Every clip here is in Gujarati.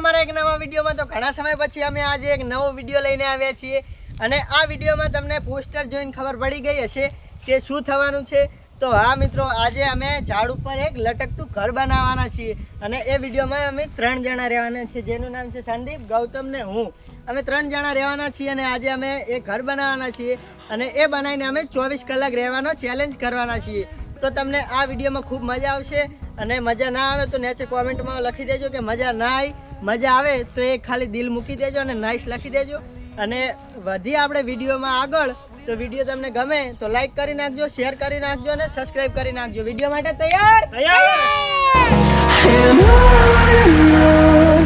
અમારા એક નવા વિડીયોમાં. તો ઘણા સમય પછી અમે આજે એક નવો વિડીયો લઈને આવ્યા છીએ અને આ વિડીયોમાં તમને પોસ્ટર જોઈને ખબર પડી ગઈ હશે કે શું થવાનું છે. તો હા મિત્રો, આજે અમે ઝાડ ઉપર એક લટકતું ઘર બનાવવાના છીએ અને એ વિડીયોમાં અમે 3 જણા રહેવાના છીએ, જેનું નામ છે સંદીપ, ગૌતમ ને હું. અમે 3 જણા રહેવાના છીએ અને આજે અમે એક ઘર બનાવવાના છીએ અને એ બનાવીને અમે 24 કલાક રહેવાનો ચેલેન્જ કરવાના છીએ. તો તમને આ વિડીયોમાં ખૂબ મજા આવશે અને મજા ના આવે તો નીચે કોમેન્ટમાં લખી દેજો કે મજા ના આવી. મજા આવે તો એ ખાલી દિલ મૂકી દેજો અને નાઇસ લખી દેજો. અને વધી આપણે વિડીયોમાં આગળ, તો વિડીયો તમને ગમે તો લાઈક કરી નાખજો, શેર કરી નાખજો અને સબસ્ક્રાઇબ કરી નાખજો. વિડીયો માટે તૈયાર?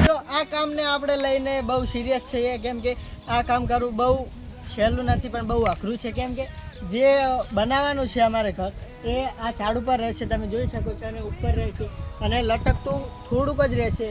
તો આ કામને આપણે લઈને બહુ સિરિયસ છીએ, કેમ કે આ કામ કરવું બહુ સહેલું નથી પણ બહુ અઘરું છે. કેમ કે જે બનાવવાનું છે અમારે ઘર એ આ ઝાડ ઉપર રહેશે, તમે જોઈ શકો છો, અને ઉપર રહેશે અને લટકતું થોડુંક જ રહેશે,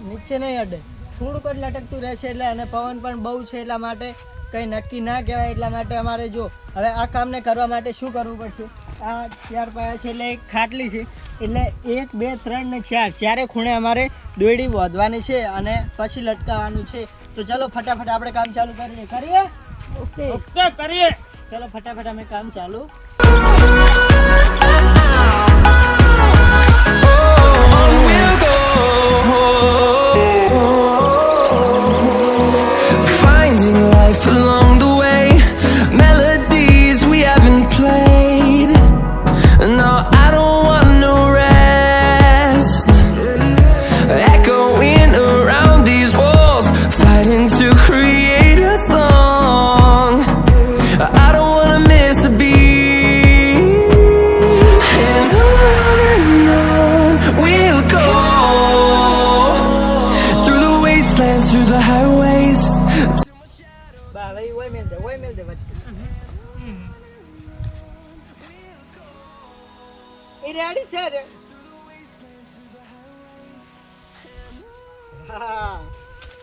નીચે નહીં અડે, થોડુંક જ લટકતું રહેશે. એટલે અને પવન પણ બહુ છે એટલા માટે કંઈ નક્કી ના કહેવાય. એટલા માટે અમારે જો હવે આ કામને કરવા માટે શું કરવું પડશે, આ 4 પાયા છે એટલે એક ખાટલી છે, એટલે 1 2 3 ને 4 ચારે ખૂણે અમારે દોરડી બાંધવાની છે અને પછી લટકાવવાનું છે. તો ચલો ફટાફટ આપણે કામ ચાલુ કરીએ. ઓકે કરીએ. ચલો ફટાફટ અમે કામ ચાલુ.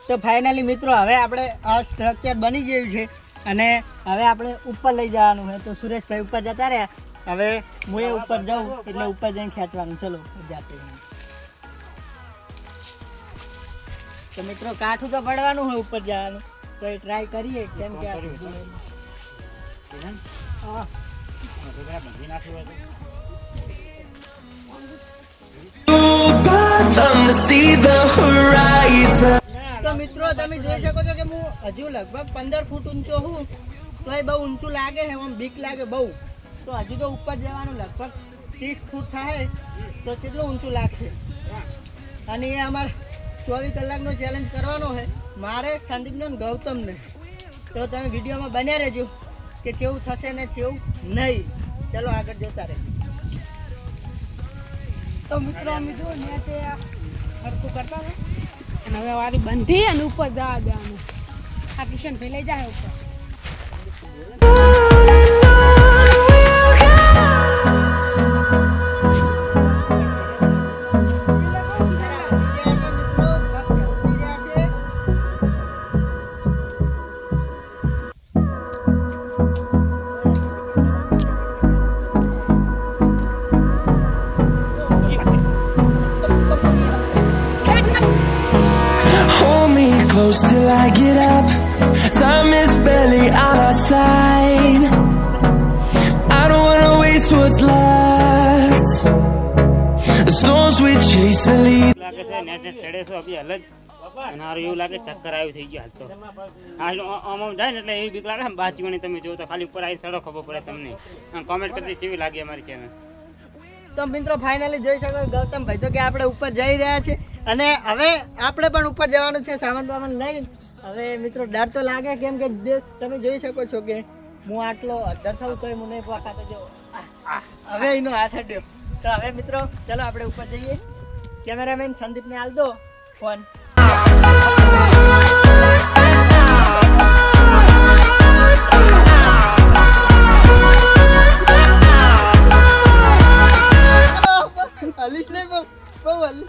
તો ફાઇનલી મિત્રો હવે આપણે આ સ્ટ્રક્ચર બની ગયું છે અને હવે આપણે ઉપર લઈ જવાનું છે. તો સુરેશભાઈ ઉપર જતા રહ્યા, હવે હું એ ઉપર જાઉં એટલે ઉપર જઈને ખેંચવાનું. ચલો જાતે. તો મિત્રો કાઠું તો પડવાનું હોય ઉપર જવાનું, તો એ ટ્રાય કરીએ. કેમ કે તો મિત્રો તમે જોઈ શકો છો કે હું હજુ લગભગ 15 ફૂટ ઊંચો હું, તો એ બહુ ઊંચું લાગે છે, આમ બીક લાગે બહુ. તો હજુ તો ઉપર જવાનું લગભગ 30 ફૂટ થાય તો કેટલું ઊંચું લાગશે. અને એ અમારે 24 કલાકનો ચેલેન્જ કરવાનો છે, મારે, સંદીપને અને ગૌતમને. તો તમે વિડીયોમાં બન્યા રહેજો કે કેવું થશે ને કેવું નહીં. ચલો આગળ જોતા રહે. તો મિત્રો અમે જો નીચે હરખું કરતા ને અને હવે વારી બંધી અને ઉપર જવા દેવાનું. આ કિશન ભાઈ લઈ જાય ઉપર. Till I get up, time is barely on our side. I don't wanna waste what's left. The storms we chase are lead. લાગે છે નેટ ચડે છે અભી હાલ જ અને હારું એવું લાગે ચક્કર આવ્યું થઈ ગયું હાલ તો આમ જાય ને એટલે એવી બીક લાગે. બાચીઓની તમે જો તો ખાલી ઉપર આવી સડો ખબર પડે તમને. કોમેન્ટ કરતી કેવી લાગી અમારી ચેનલ. તો મિત્રો ફાઇનલી જોઈ શકો ગૌતમ ભાઈ તો કે આપણે ઉપર જઈ રહ્યા છે અને હવે આપણે પણ ઉપર જવાનું છે સામાન બામાન લઈને. હવે મિત્રો ડર તો લાગે, કેમ કે તમે જોઈ શકો છો કે હું આટલો અડધર થયું તો મને પકાતો જો હવે એનો હાથ અડ્યો. તો હવે મિત્રો ચલો આપણે ઉપર જઈએ. કેમેરામેન સંદીપને આલ દો ફોન. હલીશ નહીં બહુ હલી.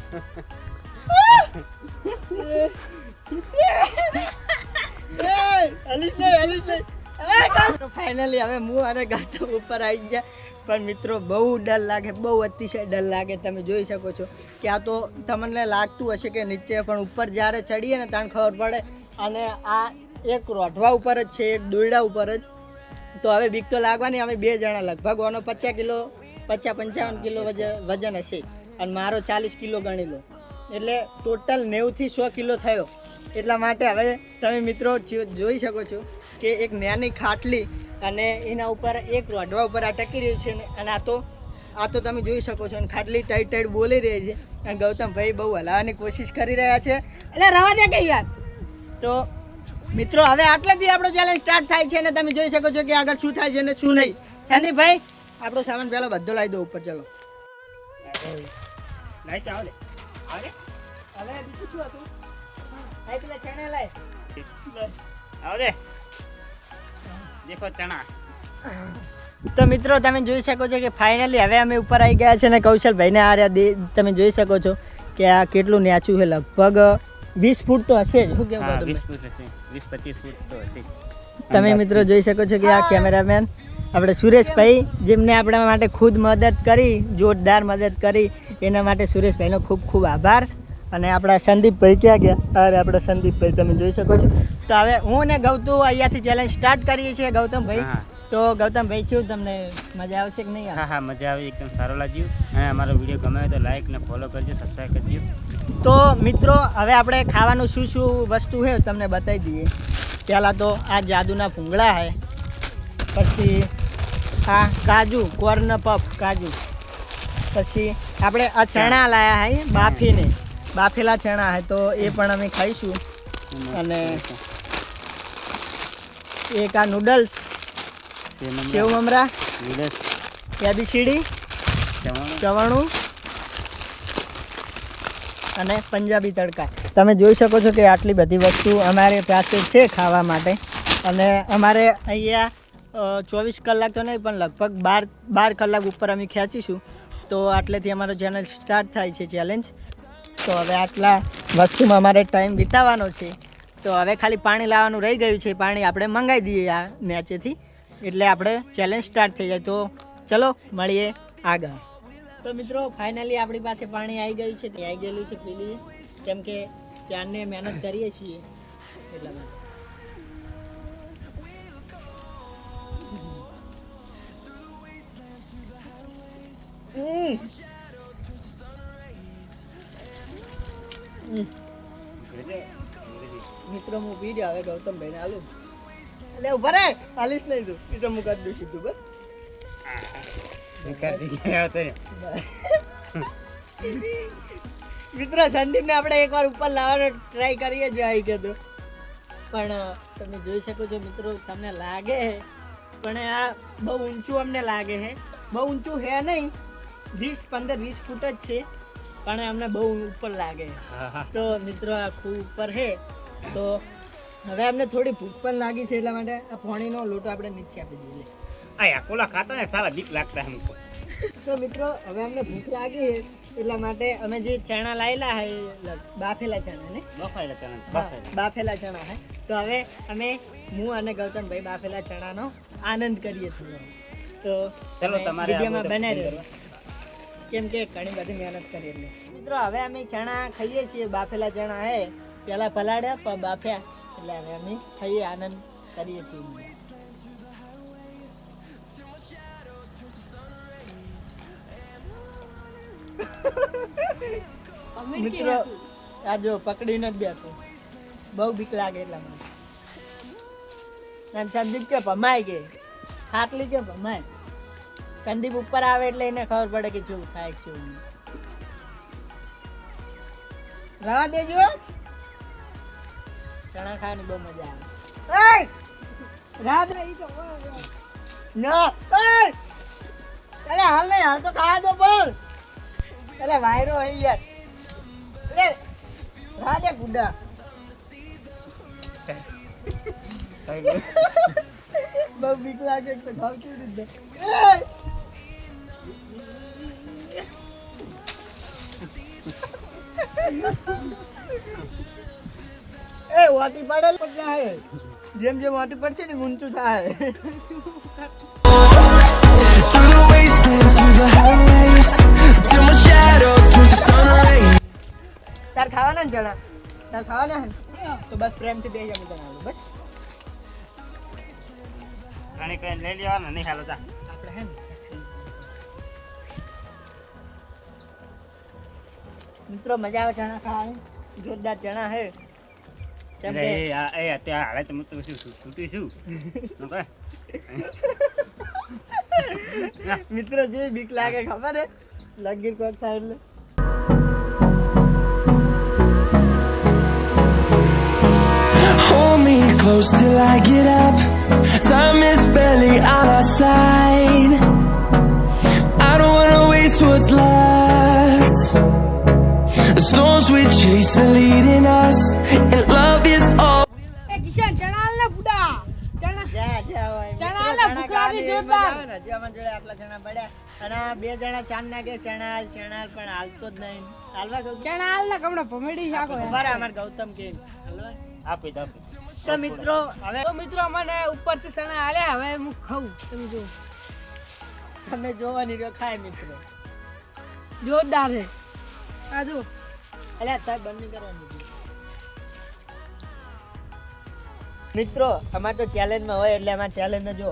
ફાઇનલી હવે હું અને ગૌતમ ઉપર આવી ગયા પણ મિત્રો બહુ ડર લાગે, બહુ અતિશય ડર લાગે. તમે જોઈ શકો છો કે આ તો તમને લાગતું હશે કે નીચે, પણ ઉપર જ્યારે ચડીએ ને ત્યારે ખબર પડે. અને આ એક રોઢવા ઉપર જ છે, એક દોરડા ઉપર જ. તો હવે બીક તો લાગવાની. અમે 2 જણા લગભગ ઓનો 55 કિલો વજન હશે અને મારો 40 કિલો ગણી લો, એટલે ટોટલ 90 થી 100 કિલો થયો. એટલા માટે હવે તમે મિત્રો જોઈ શકો છો કે એક નાની ખાટલી અને એના ઉપર એક રોઢવા ઉપર આ ટકી રહ્યું છે. અને આ તો તમે જોઈ શકો છો. અને ખાટલી ટાઈટ બોલી રહી છે. અને ગૌતમભાઈ બહુ હલાવવાની કોશિશ કરી રહ્યા છે. એટલે રવા દે કે યાર. તો મિત્રો હવે આટલેથી આપણો ચેલેન્જ સ્ટાર્ટ થાય છે. અને તમે જોઈ શકો છો કે આગળ શું થાય છે અને શું નહીં. સંદીપભાઈ આપણો સામાન પહેલો બધો લાવી દો ઉપર. ચલો લાઈટ આવો લે હવે બીજું શું હતું? લાઈ પેલા ચણા લાય. આવો દે દેખો ચણા. તો મિત્રો તમે જોઈ શકો છો કે ફાઇનલી હવે અમે ઉપર આવી ગયા છે. અને કૌશલભાઈને આ રહ્યા તમે જોઈ શકો છો કે આ કેટલું નેચું છે. લગભગ 20 ફૂટ તો હશે જ. શું કેવું? 20 ફૂટ હશે, 20-25 ફૂટ તો હશે. તમે મિત્રો જોઈ શકો છો કે આ કેમેરામેન આપણે સુરેશભાઈ, જેમને આપણા માટે ખુદ મદદ કરી, જોરદાર મદદ કરી, એના માટે સુરેશભાઈનો ખૂબ ખૂબ આભાર. અને આપણા સંદીપભાઈ ક્યાં ગયા? અરે આપણા સંદીપભાઈ તમે જોઈ શકો છો. તો હવે હું ને ગૌતમ અહીંયાથી ચેલેન્જ સ્ટાર્ટ કરીએ છીએ. ગૌતમભાઈ, તો ગૌતમભાઈ શું તમને મજા આવશે કે નહીં? હા મજા આવી, એકદમ સારું લાગ્યું. અને અમારો વિડીયો ગમે તો લાઈક ને ફોલો કરજો, સબસ્ક્રાઈબ કરજો. તો મિત્રો હવે આપણે ખાવાનું શું વસ્તુ છે તમને બતાવી દઈએ. પહેલાં તો આ જાદુના ભૂંગળા છે, પછી આ કાજુ, કોર્ન પફ કાજુ, પછી આપણે આ ચણા લાયા છે બાફેલા ચણા છે, તો એ પણ અમે ખાઈશું. અને એક આ નૂડલ્સ, સેવ મમરા, ABCD, ચવાણું અને પંજાબી તડકા. તમે જોઈ શકો છો કે આટલી બધી વસ્તુ અમારે પાસે છે ખાવા માટે. અને અમારે અહીંયા 24 કલાક તો નહીં પણ લગભગ 12 કલાક ઉપર અમે ખેંચીશું. તો આટલેથી અમારો ચેનલ સ્ટાર્ટ થાય છે ચેલેન્જ. તો હવે આટલા વસ્તુમાં અમારે ટાઈમ વિતાવવાનો છે. તો હવે ખાલી પાણી લાવવાનું રહી ગયું છે. પાણી આપણે મંગાવી દઈએ આ નેચેથી, એટલે આપણે ચેલેન્જ સ્ટાર્ટ થઈ જાય. તો ચલો મળીએ આગળ. તો મિત્રો ફાઇનલી આપણી પાસે પાણી આવી ગયું છે. તે આવી ગયેલું છે પીલી, કેમ કે ત્યારને મહેનત કરીએ છીએ એટલા માટે. મિત્રો હું પી રહ્યા. હવે ગૌતમભાઈને આલું એટલે ઉભા રે, આલીશ નહીં તું, એ તો હું કરી દઉં સીધું. બસ મિત્રો સંદીપને આપણે એકવાર ઉપર લાવવાનો ટ્રાય કરીએ જ આવી કીધું, પણ તમે જોઈ શકો છો મિત્રો, તમને લાગે છે પણ આ બહુ ઊંચું અમને લાગે છે. બહુ ઊંચું છે નહીં, 15-20 ફૂટ જ છે, પણ અમને બહુ ઉપર લાગે. તો મિત્રો આ ખૂબ ઉપર છે. તો હવે અમને થોડી ભૂખ પણ લાગી છે, એટલા માટે આ પાણીનો લોટો આપણે નીચે આપી દઈએ. કોલા ખાતા ને સારા બીક લાગતા हमको. તો મિત્રો હવે અમને ભૂખ લાગી છે, એટલા માટે અમે જે ચણા લાયેલા છે, બાફેલા ચણા ને બાફેલા ચણા છે, તો હવે અમે હું અને ગૌતમભાઈ બાફેલા ચણાનો આનંદ કરીએ છીએ. તો ચલો તમારે વિડીયોમાં બનાવી રહ્યો, કેમ કે ઘણી બધી મહેનત કરી. એટલે મિત્રો હવે અમે ચણા ખાઈએ છીએ. બાફેલા ચણા છે, પહેલાં પલાળ્યા પણ બાફ્યા, એટલે હવે અમે ખાઈએ, આનંદ કરીએ છીએ. મિત્રો આ જો પકડીને જ બેઠો, બહુ બીક લાગે એટલા માટે. સંદીપ કે ભમાય કે ખાટલી કે ભમાય. સંદીપ ઉપર આવે એટલે એને ખબર પડે કે શું થાય શું નહીં. રવા દેજો, ચણા ખાવાની બહુ મજા આવે. રાત રહી તો ના હાલ નહીં, હાલ તો ખાવા દો પણ. એટલે વાયરો હોય યાર, એટલે રાજે ગુડા. બહુ બીક લાગે તો ખાવ કેવી રીતે? એ વાટી પડેલ પડે, જેમ જેમ વાટી પડશે ને ઊંચું થાય. Through the wastelands, through the highways, till my shadow turns to sun rays. તાર ખાવાના ને ચણા તાર ખાવાના હે ને? તો બસ પ્રેમથી બે જમી તને આલું બસ અને કઈ લઈ લેવાના નહીં હાલો તા આપણે હે ને મિત્રો મજા આવે ચણા ખાવાની જોરદાર ચણા હે કેમ કે એ અત્યારે હાલે તો હું તો શું છૂટી છું ઓકે મિત્રો જે બીક લાગે ખબર હે લગીર કોક થાય એટલે Hold me close till I get up. Time is barely on our side. I don't wanna waste what's left. The storms we chase are leading us, and love is all. એ કિશન ચણા આલ ને ફુડા ચણા જા જા હોય ચણા આલે ભૂખ લાગી જોરદાર. હજી અમાર જોડે આટલા ચણા પડ્યા અને આ બે જણા ચાંદ નાખે ચણા પણ હાલતો જ નહીં હાલવા ગૌતમ ચણા આલ ને કમણા ભમેડી શાકો બરાબર અમાર ગૌતમ કે હાલવા આપી દો તો મિત્રો હવે તો મિત્રો મને ઉપરથી ચણા આલ્યા હવે હું ખાઉં તમે જો તમે જોવાની રહ્યો ખાય મિત્રો જોરદાર છે આ જો અલ્યા તાર બંધ નહીં કરવાનું મિત્રો અમાર તો ચેલેન્જમાં હોય એટલે અમાર ચેલેન્જમાં જો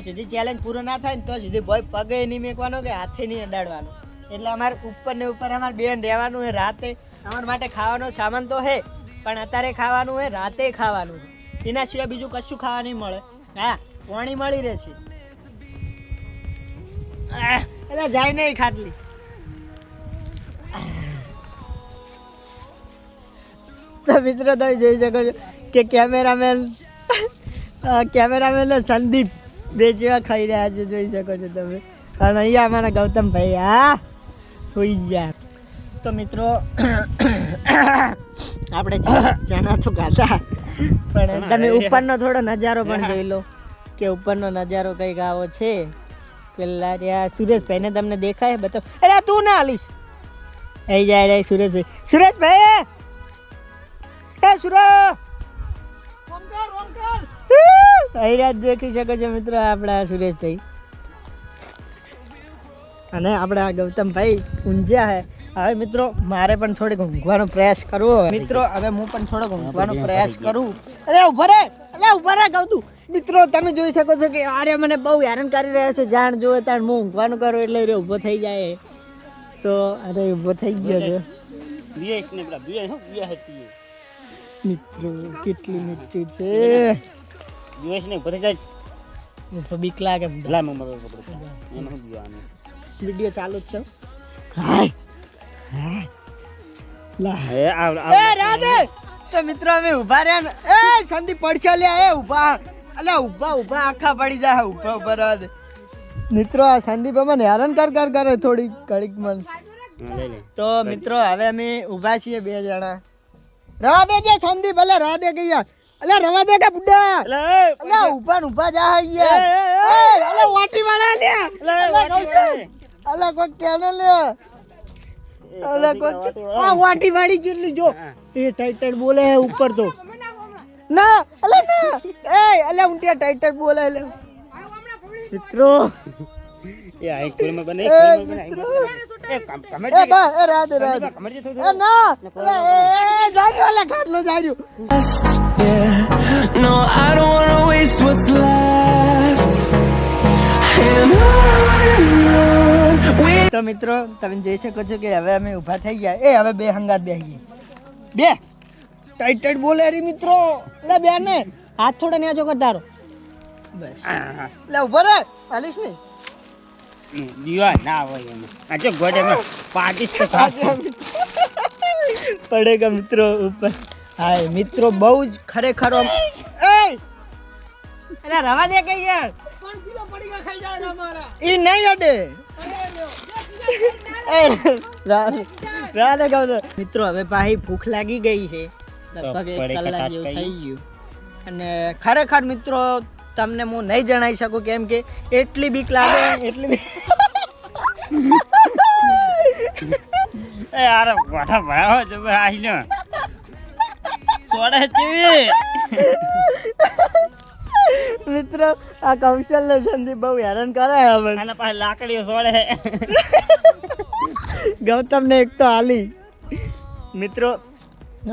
સુધી ચેલેન્જ પૂરો ના થાય ને તો સુધી ભોય પગે નહીં મેકવાનો કે હાથે નહીં અડાડવાનો એટલે અમારે ઉપર ને ઉપર અમારે બેન રહેવાનું હોય રાતે અમારા માટે ખાવાનો સામાન તો હે પણ અત્યારે ખાવાનું હોય રાતે ખાવાનું એના સિવાય બીજું કશું ખાવા નહીં મળે હા પાણી મળી રહેશે એટલે જાય નહીં ખાટલી તો મિત્રો તમે જોઈ શકો છો કે કેમેરામેન ને સંદીપ બે જેવા ખાઈ રહ્યા છે જોઈ શકો છો તમે અને અહીંયા અમારા ગૌતમભાઈ હા સુઈ ગયા તો મિત્રો આપણે ચણા તો ખાધા પણ તમે ઉપરનો થોડો નજારો પણ જોઈ લો કે ઉપરનો નજારો કંઈક આવો છે પેલા ત્યાં સુરેશભાઈને તમને દેખાય બતાવ અરે તું ના હાલીશ આવી જાય રે સુરેશભાઈ એ સુરેશ અહીંયા દેખી શકો છો મિત્રો આપણા સુરેશભાઈ અને આપણા ગૌતમભાઈ ઊંઝ્યા હે હવે મિત્રો મારે પણ થોડીક ઊંઘવાનો પ્રયાસ કરવો મિત્રો હવે હું પણ થોડોક ઊંઘવાનો પ્રયાસ કરું ઉભા રે ગૌતું મિત્રો તમે જોઈ શકો છો કે આરે મને બહુ હેરાન કરી રહ્યા છે જાણ જોવે તાણ હું ઊંઘવાનું કરું એટલે એ ઊભો થઈ જાય તો અરે ઊભો થઈ ગયો છે મિત્રો કેટલી મીઠી છે બીક લાગે વિડીયો ચાલુ જ છે તો મિત્રો અમે ઉભા રહ્યા ને એ સંદીપ પડશે લે એ ઉભા ઉભા આખા પડી જાય ઉભા રહેવા દે મિત્રો આ સંદીપ અમને હેરાન કરે થોડી ઘડીક મન તો મિત્રો હવે અમે ઉભા છીએ બે જણા રવા દે જે સંદીપ ભલે રવા દે ગયા અલે રવા દે કે બુડા અલે ઉભા જા અલે વાટી વાળા લે અલે કોઈ કેને લે અલે કોઈ આ વાટી વાળી જેટલી જો એ ટાઈટ બોલે હે ઉપર તો ના અલે ઉંટિયા ટાઈટ બોલે લે મિત્રો એ આ એક ફિલ્મ બને એ બા એ રાધે એ ના એ જાજો અલે ખાટલો જાજો Yeah, no, I don't wanna waste what's left. And on we તો મિત્રો તમે જોઈ શકો છો કે હવે અમે ઊભા થઈ ગયા એ હવે બે હંગાત બેહી બે ટાઈટ બોલે રે મિત્રો લે બે ને હાથ થોડા ન્યાજો કર તારો બસ લે ઉભો રે હાલીશ ને દીવા ના હોય એમ આજે ગોડે પાટી પડેગા મિત્રો ઉપર હાય મિત્રો બહુ જ ખરેખર એ અરે રવા દે કે યાર કોણ કિલો પડીગા ખાઈ જાય અમારા ઈ નહીં અડે રાધે ગૌ મિત્રો હવે પાહી ભૂખ લાગી ગઈ છે લગભગ 1 કલાક જેવું થઈ ગયું અને ખરેખર મિત્રો તમને હું નહીં જણાવી શકું કેમ કે એટલી બીક લાગે એ યાર વાઠા ભરાવો જો આઈ નો સોડે ચીવી મિત્રો આ કૌશલ ને સંદીપ બહુ હેરાન કરે હવે આના પાસે લાકડીઓ સોળે ગૌતમ ને એક તો આલી મિત્રો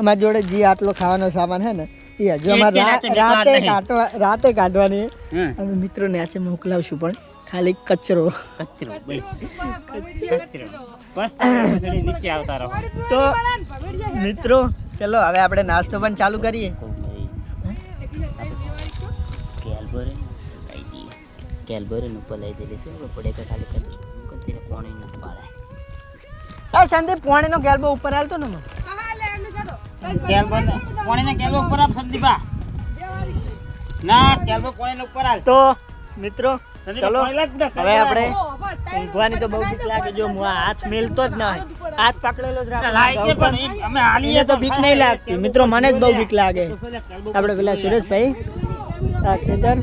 અમારી જોડે જે આટલો ખાવાનો સામાન છે ને એ હજુ અમારે રાતે કાઢવાની છે. અમે મિત્રો નેચે મોકલાવશું પણ ખાલી કચરો કચરો બસ તમે નીચે આવતા રહો. તો મિત્રો ચલો હવે આપણે નાસ્તો પણ ચાલુ કરીએ. કેલબરે ઉપર લઈ દે છે પડે કે ખાલી કરી પાણી ન પાડે હા સંદીપ પાણીનો ગેલબો ઉપર હાલતો ને મને. પાણીને કેલબો ઉપર આપ સંદીપા. ના કેલબો પાણીને ઉપર આલ. તો મિત્રો સંદીપા ચલો પાણી લાગ બેટા. હવે આપણે ઊંઘવાની તો બહુ બીક લાગે. જો હું આ હાથ મેલતો જ ના હોય, હાથ પકડેલો જ લાગે રાખો. પણ ઈ અમે હાલીએ એને તો બીક નહીં લાગતી મિત્રો, મને જ બહુ બીક લાગે. આપણે પેલા સુરેશભાઈ આ ખેતર.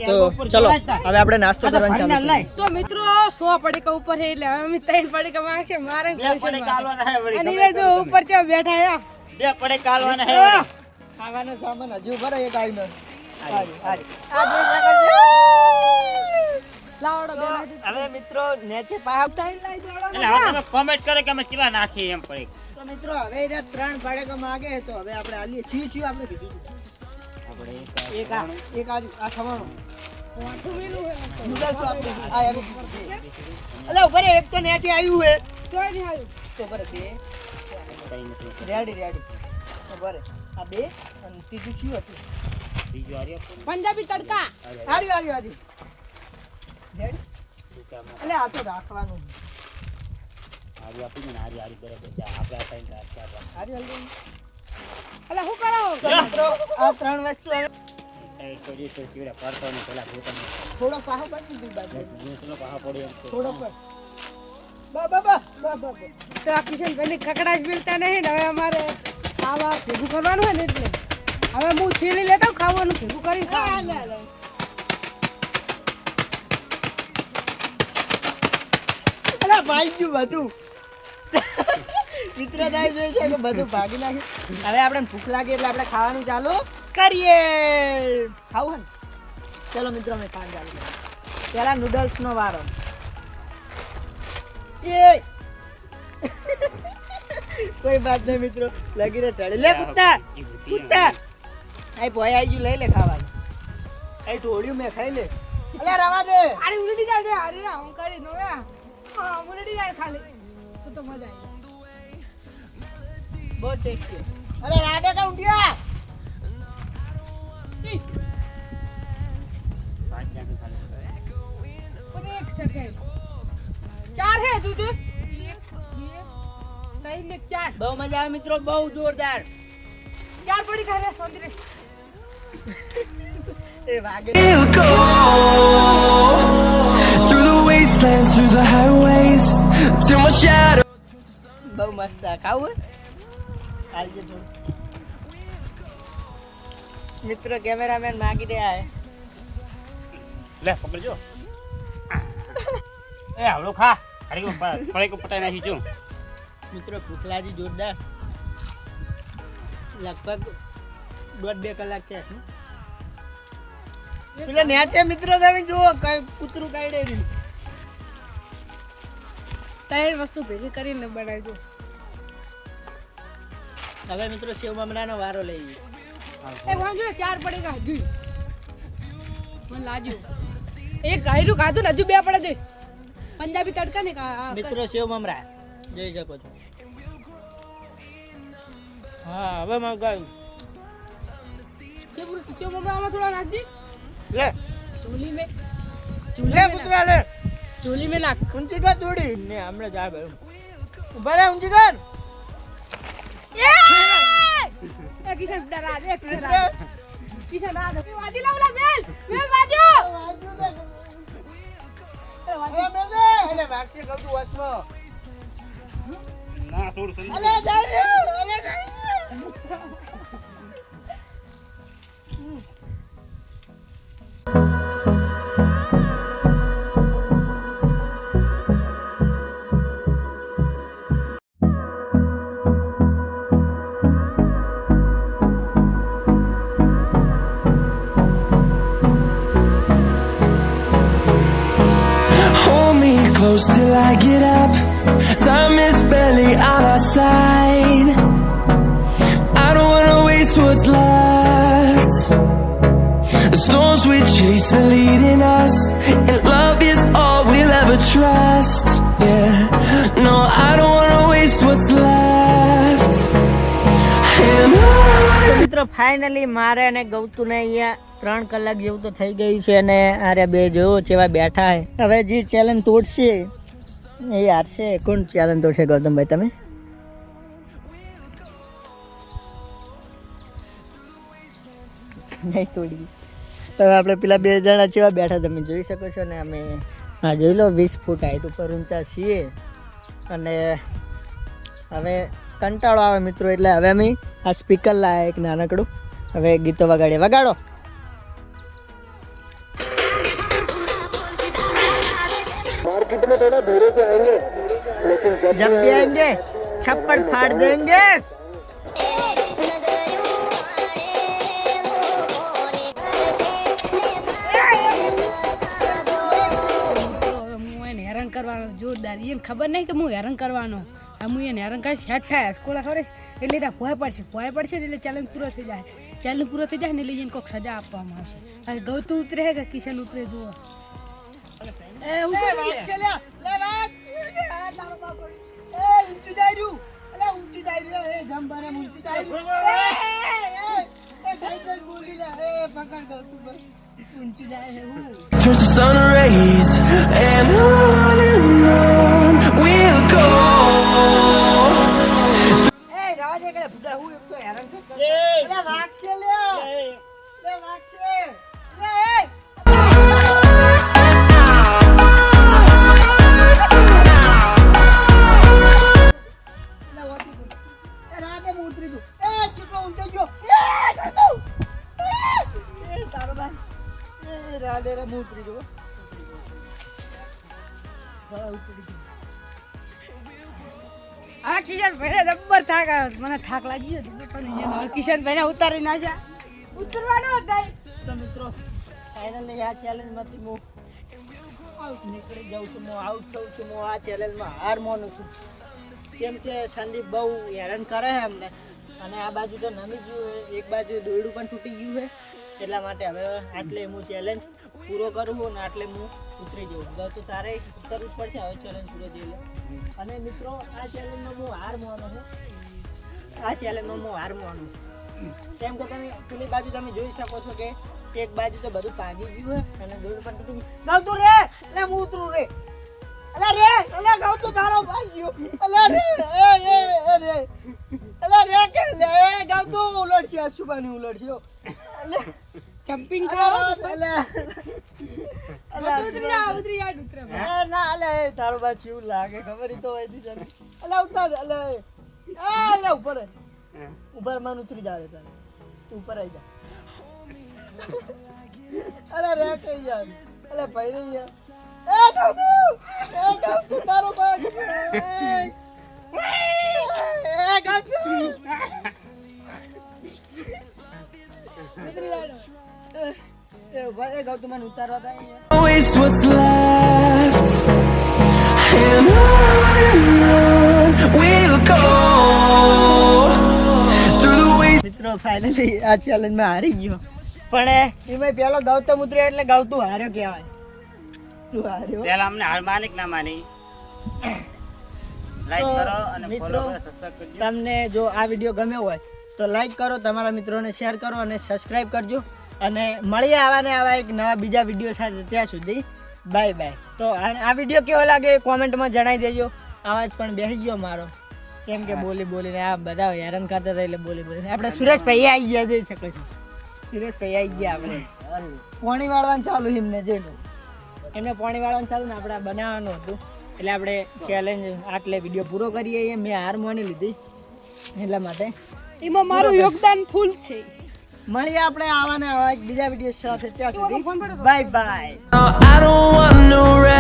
તો ચલો હવે આપણે નાસ્તો કરવાનું ચાલુ કરીએ. તો મિત્રો 100 પડીકા ઉપર છે એટલે હવે અમે 3 પડીકા માંગે મારે બે પડે કાલવાના હે વળી. અને એ જો ઉપર ચા બેઠા હે બે પડે કાલવાના હે વળી. ખાવાનો સામાન હજુ ભરે એક આવીને. લાવડો બે હવે મિત્રો નેચે પાહા. એટલે હવે તમે કોમેન્ટ કરો કે અમે કેટલા નાખીએ એમ પડે. તો મિત્રો હવે એને 3 ભાડે માગે તો હવે આપણે આલીએ છીએ આપણે કીધું એક આ ખવાનું નૂડલ્સ તો આપણે આ આવી અલે ઉપર એક તો નેચે આવ્યું હે જોઈ નહીં આવ્યું તો બરે બે રેડી તો બરે આ બે અને ત્રીજું શું હતું? બીજું આર્યો પંજાબી તડકા હારી રેડી અલે આ તો રાખવાનું આરી આપી ને આરી બરાબર છે આપણે આ ટાઈમ રાખતા હારી હલ્દી અલા હું કરો તો મિત્રો આ 3 વસ્તુ હવે ટાઈટ કરી તો ચીવડા કરતો ને પેલા ભૂતને થોડો પાહો બની દીધું બાદ જીસનો પાહા પડ્યો એમ છે. થોડો પર બા તો આ કિશન ભાઈ ખકડાશ મિલતા નહીં ને હવે અમારે ખાવા ભેગું કરવાનું હોય ને એટલે હવે હું થેલી લેતા આવું ખાવાનું ભેગું કરીને ખાવાનું. અલા ભાઈ ગયું બધું મિત્ર થાય છે કે બધું ભાગી નાખે. હવે આપણે ભૂખ લાગે એટલે આપણે ખાવાનું ચાલુ કરીએ. ખાવું હે ને ચલો મિત્રો અમે ખાવાનું ચાલુ કરીએ. પહેલા નૂડલ્સ નો વારો. એ કોઈ બાત નહીં મિત્રો, લગી રે ચડે લે કુત્તા આઈ ભોય આઈ ગયું લઈ લે ખાવાનું. આઈ ઢોળ્યું મેં ખાઈ લે. અલે રવા દે. અરે ઉલટી જાય છે અરે હું કરી નો હા ઉલટી જાય ખાલી તો મજા આવી બહુ ટેસ્ટી. અરે રાડે કા ઉઠ્યા. પણ એક સેકન્ડ 4 હે દૂધ 1 2 3 ને 4 બહુ મજા આવે મિત્રો, બહુ જોરદાર. 4 પડી ખાય સોંદરી એ વાગે We'll go through the wastelands, through the highways, till my shadow. બહુ મસ્ત આ. ખાવું આજે જો મિત્ર કેમેરામેન માગી રહ્યા હે. લે પકડજો. એ આવડો ખા. અરે પડે કો પટાઈ નાખી જો. મિત્રો ભૂખલાજી જોરદાર. લગભગ 1.5-2 કલાક છે. પેલા નેચે મિત્રો તમે જુઓ કઈ કૂતરું કાઢે રહ્યું. 3 વસ્તુ ભેગી કરીને બનાવજો. હવે મિત્રો સેવ મમરાનો વારો લઈએ. એ વાંજો 4 પડેગા હજુ મને લાગ્યું એક ગાયરું ખાધું ને હજુ 2 પડે છે. પંજાબી તડકા ને મિત્રો સેવ મમરા જોઈ શકો છો. હા હવે મગાવ્યું છે મમ્મા થોડા નાખજી લે ચોલી મે લે કૂતરા લે. ચોલી મે નાખ ઊંચી કર થોડી ને હમણાં જા ભાઈ ઉભા રહે ઊંચી કર. એ કિશન ડરા દે કિશન રા દે વાજી લાવલા મેલ વાજો અલે મેલે અલે વાક્ષી કહું છું વચમાં. ના થોડું સંદીપ. અલે જાય રહ્યો અલે જાય. till I get up. Time is barely on our side. I don't wanna waste what's left. The storms we chase are leading us, and love is all we'll ever trust. Yeah, no, I don't wanna waste what's left. And તો મિત્રો ફાઇનલી મારે અને ગૌતુને અહીંયા 3 કલાક જેવું તો થઈ ગયું છે અને આરે બે જોવો જેવા બેઠા છે. હવે જે ચેલેન્જ તોડશે એ હારશે. કોણ ચેલેન્જ તોડશે ગૌતમભાઈ તમે? નહીં તોડી. તો આપણે પેલા 2 જણા જેવા બેઠા તમે જોઈ શકો છો ને અમે હા જોઈ લો 20 ફૂટ હાઈટ ઉપર ઊંચા છીએ અને હવે કંટાળો આવે મિત્રો એટલે હવે અમે આ સ્પીકર લાયા એક નાનકડું. હવે ગીતો વગાડીએ. વગાડો. जब भी आएंगे छप्पड़ फाड़ देंगे. હું એને હેરાન કરવાનો જોરદાર. એને ખબર નહીં કે હું હેરાન કરવાનો. હું એને હેરાન કરી સેટ થાય સ્કૂલ ખબર એટલે એને ભોય પડશે એટલે ચેલેન્જ પૂરો થઈ જાય. ચેલેન્જ પૂરો થઈ જાય ને એટલે એને કોઈક સજા આપવામાં આવશે. હવે ગૌતું ઉતરે કે કિશન ઉતરે જુઓ. turns to sun rays, and on we'll go. આ કિશનભાઈ જબ્બર થાક આવ્યો. મને થાક લાગી ગયો પણ કિશનભાઈને ઉતારી નાખ્યા. ઉતરવાનો તો મિત્રો ફાઇનલી આ ચેલેન્જમાંથી હું આઉટ નીકળી જાઉં છું. હું આઉટ થઉં છું. હું આ ચેલેન્જમાં હાર માનું છું કેમ કે સંદીપ બહુ હેરાન કરે છે અમને અને આ બાજુ તો નમી ગયું છે. એક બાજુ દોરડું પણ તૂટી ગયું છે એટલા માટે હવે આટલે હું ચેલેન્જ પૂરો કરું છું અને આટલે હું ઉતરી જાઉં. તો તારે ઉતરવું જ પડશે હવે ચેલેન્જ પૂરો થઈ લે. અને મિત્રો આ ચેલેન્જમાં હું હાર માનું છું. આ ચેલેન્જમાં હું હાર માનું કેમ કે તમે પેલી બાજુ તમે જોઈ શકો છો કે એક બાજુ તો બધું ભાગી ગયું છે અને દોરડું પણ તૂટી ગયું. ગાવતું રે એટલે હું ઉતરું રે. અલા રે અલા ગાવતું તારો ભાઈ ગયો. અલા રે એ રે અલા રે કે લે ગાવતું ઉલટશે અશુબાની ઉલટશે. અલા જમ્પિંગ કરો. અલા ઉતરી જા ઉતરે. ના અલા એ તારો ભાઈ કેવું લાગે ખબર તો હોય દી તને. અલા ઉતાર અલા અલા ઉપર ઉપર મન ઉતરી જા રે તારે. તું ઉપર આવી જા. અલા રે કે યાર અલા ભાઈ રે યાર. એ ગાવતું તારો ભાઈ એ ગાવતું એ ભાઈ ગાવતું મને ઉતારવા દે યાર. Waste what's left, and on we'll go through the waste. મિત્રો ફાઇનલી આ ચેલેન્જમાં હારી ગયો પણ એમાં પેલો ગૌતમ ઉતર્યો એટલે ગૌતું હાર્યો કહેવાય. તું હાર્યો. પહેલા અમને હાર માની કે ના માની લાઈક તો કરો અને ફોલો મિત્રો, કરો સબસ્ક્રાઇબ કરજો. તમને જો આ વિડીયો ગમ્યો હોય તો લાઈક કરો, તમારા મિત્રોને શેર કરો અને સબસ્ક્રાઇબ કરજો અને મળીએ આવા ને આવા એક નવા બીજા વિડીયો સાથે. ત્યાં સુધી બાય બાય. તો આ વિડીયો કેવો લાગે કોમેન્ટમાં જણાવી દેજો. આવાજ પણ બેસી ગયો મારો કેમ કે બોલીને આ બધા હેરાન કરતા હતા એટલે બોલીને આપણે સુરેશભાઈ આવી ગયા જઈ શકો છો. સુરેશભાઈ આવી ગયા. આપણે પાણી વાળવાનું ચાલુ એમને જોઈ લો. એમને પાણી વાળવાનું ચાલુ ને આપણે બનાવવાનું હતું એટલે આપણે ચેલેન્જ આટલે વિડીયો પૂરો કરીએ. મેં હાર માની લીધી એટલા માટે એમાં મારું યોગદાન ફૂલ છે. મળીએ આપણે આવા ને આવા એક બીજા વિડીયો સાથે. ત્યાં સુધી bye bye. I don't want no rest.